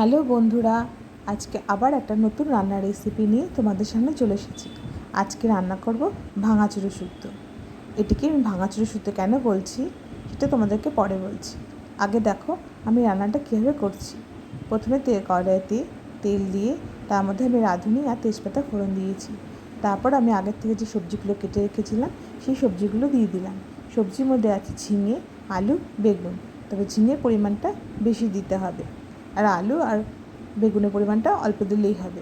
Hello বন্ধুরা, আজকে আবার একটা নতুন রান্নার রেসিপি নিয়ে তোমাদের সামনে চলে এসেছি। আজকে রান্না করব ভাঙাচুরো শুক্তো। এটিকে আমি ভাঙাচুরো শুক্তো কেন বলছি সেটা তোমাদেরকে পরে বলছি। আগে দেখো আমি রান্নাটা কীভাবে করছি। প্রথমে কড়াইতে তেল দিয়ে তার মধ্যে আমি রাঁধুনি আর তেজপাতা ফোড়ন দিয়েছি। তারপর আমি আগের থেকে যে সবজিগুলো কেটে রেখেছিলাম সেই সবজিগুলো দিয়ে দিলাম। সবজির মধ্যে আছে ঝিঙে, আলু, বেগুন। তবে ঝিঙের পরিমাণটা বেশি দিতে হবে, আর আলু আর বেগুনের পরিমাণটা অল্প দিলেই হবে।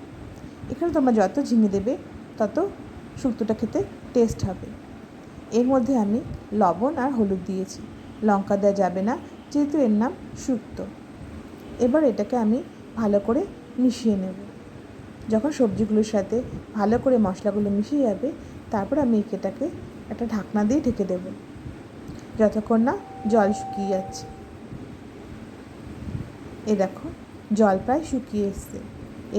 এখানে তোমরা যত ঝিঙে দেবে তত শুক্তোটা খেতে টেস্ট হবে। এর মধ্যে আমি লবণ আর হলুদ দিয়েছি, লঙ্কা দেওয়া যাবে না যেহেতু এর নাম শুক্তো। এবার এটাকে আমি ভালো করে মিশিয়ে নেব। যখন সবজিগুলোর সাথে ভালো করে মশলাগুলো মিশিয়ে যাবে তারপর আমি এটাকে একটা ঢাকনা দিয়ে ঢেকে দেব যতক্ষণ না জল শুকিয়ে যাচ্ছে। এ দেখো জল প্রায় শুকিয়ে এসছে।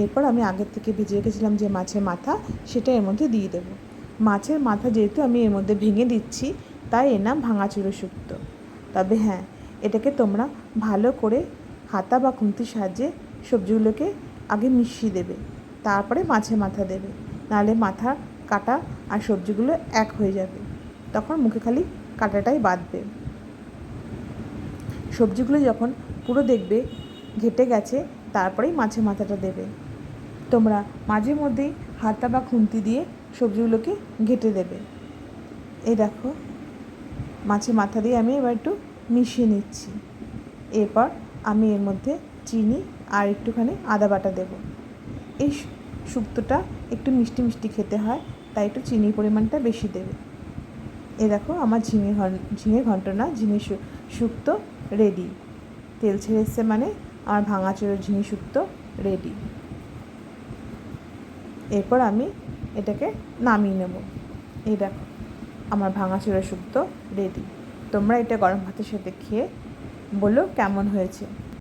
এরপর আমি আগের থেকে ভেজে রেখেছিলাম যে মাছের মাথা, সেটা এর মধ্যে দিয়ে দেবো। মাছের মাথা যেহেতু আমি এর মধ্যে ভেঙে দিচ্ছি তাই এর নাম ভাঙাচুরো শুক্তো। তবে হ্যাঁ, এটাকে তোমরা ভালো করে হাতা বা খুন্তির সাহায্যে সবজিগুলোকে আগে মিশিয়ে দেবে, তারপরে মাছের মাথা দেবে, নাহলে মাথা কাটা আর সবজিগুলো এক হয়ে যাবে, তখন মুখে খালি কাটাটাই বাঁধবে। সবজিগুলো যখন পুরো দেখবে ঘেটে গেছে তারপরেই মাছের মাথাটা দেবে। তোমরা মাঝে মধ্যেই হাতা বা খুন্তি দিয়ে সবজিগুলোকে ঘেটে দেবে। এই দেখো মাছের মাথা দিয়ে আমি এবার একটু মিশিয়ে নিচ্ছি। এরপর আমি এর মধ্যে চিনি আর একটুখানি আদা বাটা দেব। এই শুক্তোটা একটু মিষ্টি মিষ্টি খেতে হয়, তাই একটু চিনির পরিমাণটা বেশি দেবে। এ দেখো আমার ঝিঙে ঘন্ট না ঝিঙে শুক্তো রেডি। তেল ছেড়ে এসছে মানে আমার ভাঙাচুরো ঝিঙে শুক্তো রেডি। এরপর আমি এটাকে নামিয়ে নেব। এই দেখো আমার ভাঙাচুরো শুক্তো রেডি। তোমরা এটা গরম ভাতের সাথে খেয়ে বলো কেমন হয়েছে।